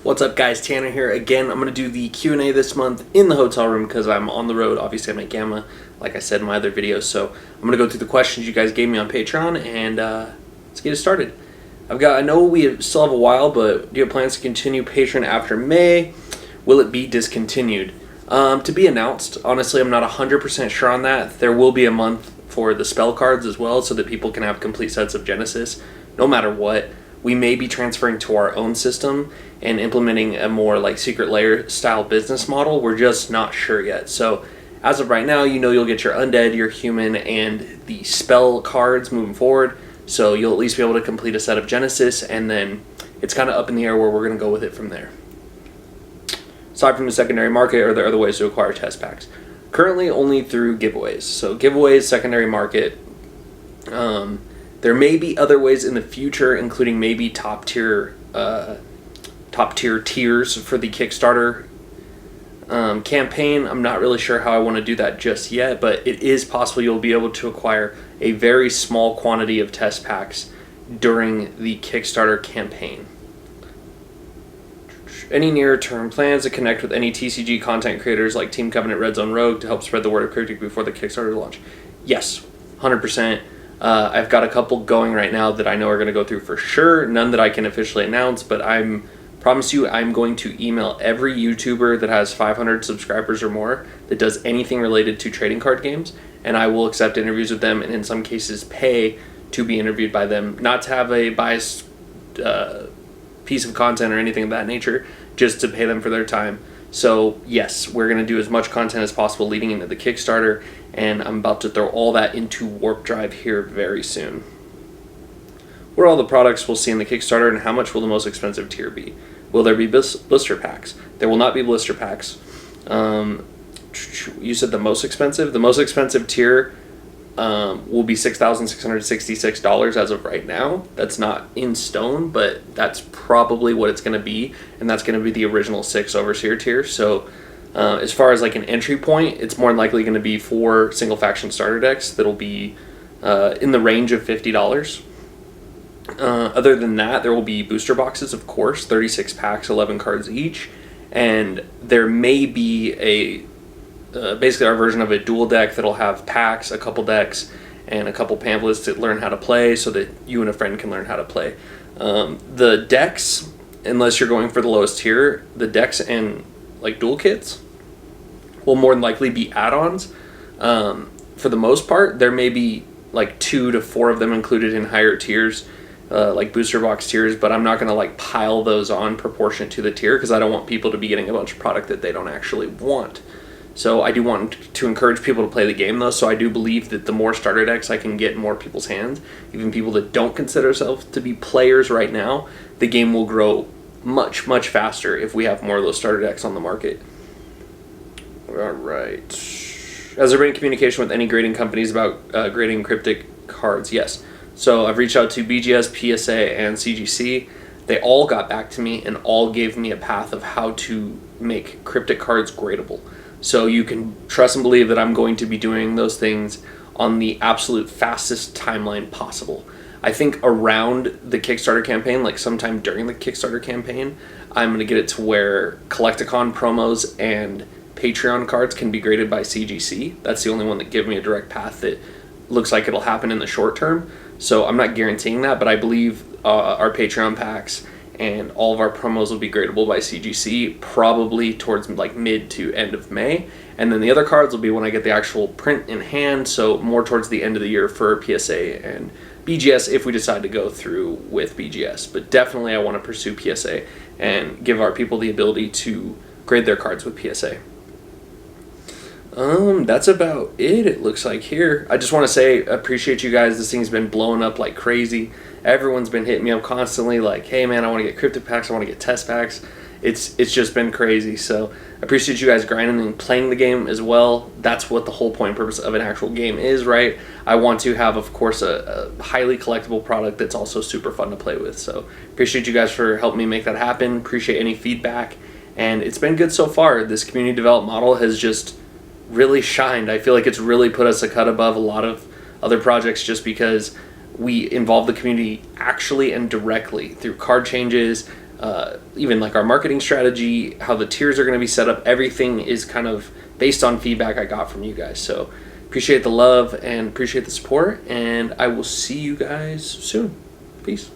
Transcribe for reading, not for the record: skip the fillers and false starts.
What's up guys, Tanner here again. I'm going to do the Q&A this month in the hotel room because I'm on the road. Obviously I'm at Gamma, like I said in my other videos. So I'm going to go through the questions you guys gave me on Patreon and let's get it started. I know we still have a while, but do you have plans to continue Patreon after May? Will it be discontinued? To be announced. Honestly, I'm not 100% sure on that. There will be a month for the spell cards as well so that people can have complete sets of Genesis no matter what. We may be transferring to our own system and implementing a more like secret layer style business model. We're just not sure yet. So as of right now, you know you'll get your undead, your human, and the spell cards moving forward. So you'll at least be able to complete a set of Genesis, and then it's kind of up in the air where we're going to go with it from there. Aside from the secondary market, are there other ways to acquire test packs? Currently only through giveaways. So giveaways, secondary market. There may be other ways in the future, including maybe top tier tiers for the Kickstarter campaign. I'm not really sure how I want to do that just yet, but it is possible you'll be able to acquire a very small quantity of test packs during the Kickstarter campaign. Any near-term plans to connect with any TCG content creators like Team Covenant, Red Zone, Rogue to help spread the word of Kryptik before the Kickstarter launch? Yes, 100%. I've got a couple going right now that I know are going to go through for sure. None that I can officially announce, but promise you I'm going to email every YouTuber that has 500 subscribers or more that does anything related to trading card games, and I will accept interviews with them and in some cases pay to be interviewed by them. Not to have a biased piece of content or anything of that nature, just to pay them for their time. So yes, we're going to do as much content as possible leading into the Kickstarter, and I'm about to throw all that into Warp Drive here very soon. What are all the products we'll see in the Kickstarter, and how much will the most expensive tier be? Will there be blister packs? There will not be blister packs. You said the most expensive? The most expensive tier will be $6,666 as of right now. That's not in stone, but that's probably what it's going to be, and that's going to be the original 6 Overseer tier. So as far as like an entry point, it's more likely going to be 4 single faction starter decks that'll be in the range of $50. Other than that, there will be booster boxes, of course, 36 packs, 11 cards each, and there may be a basically our version of a dual deck that'll have packs, a couple decks, and a couple pamphlets to learn how to play so that you and a friend can learn how to play. The decks, unless you're going for the lowest tier, the decks and like dual kits will more than likely be add-ons. For the most part, there may be like 2 to 4 of them included in higher tiers, like booster box tiers, but I'm not going to like pile those on proportionate to the tier because I don't want people to be getting a bunch of product that they don't actually want. So I do want to encourage people to play the game though, so I do believe that the more starter decks I can get in more people's hands, even people that don't consider themselves to be players right now, the game will grow much, much faster if we have more of those starter decks on the market. Alright. Has there been communication with any grading companies about grading Kryptik cards? Yes. So I've reached out to BGS, PSA, and CGC. They all got back to me and all gave me a path of how to make Kryptik cards gradable. So you can trust and believe that I'm going to be doing those things on the absolute fastest timeline possible. I think around the Kickstarter campaign, like sometime during the Kickstarter campaign, I'm going to get it to where Collecticon promos and Patreon cards can be graded by CGC. That's the only one that gives me a direct path that looks like it'll happen in the short term. So I'm not guaranteeing that, but I believe our Patreon packs and all of our promos will be gradable by CGC probably towards like mid to end of May, and then the other cards will be when I get the actual print in hand, so more towards the end of the year for PSA and BGS if we decide to go through with BGS. But definitely I want to pursue PSA and give our people the ability to grade their cards with PSA. That's about it looks like here. I just want to say appreciate you guys. This thing's been blowing up like crazy. Everyone's been hitting me up constantly like, hey man, I want to get Kryptik packs, I want to get test packs. It's just been crazy. So I appreciate you guys grinding and playing the game as well. That's what the whole point and purpose of an actual game is, right? I want to have, of course, a highly collectible product that's also super fun to play with. So appreciate you guys for helping me make that happen. Appreciate any feedback. And it's been good so far. This community development model has just really shined. I feel like it's really put us a cut above a lot of other projects just because we involve the community actually and directly through card changes, even like our marketing strategy, how the tiers are going to be set up. Everything is kind of based on feedback I got from you guys. So appreciate the love and appreciate the support, and I will see you guys soon. Peace.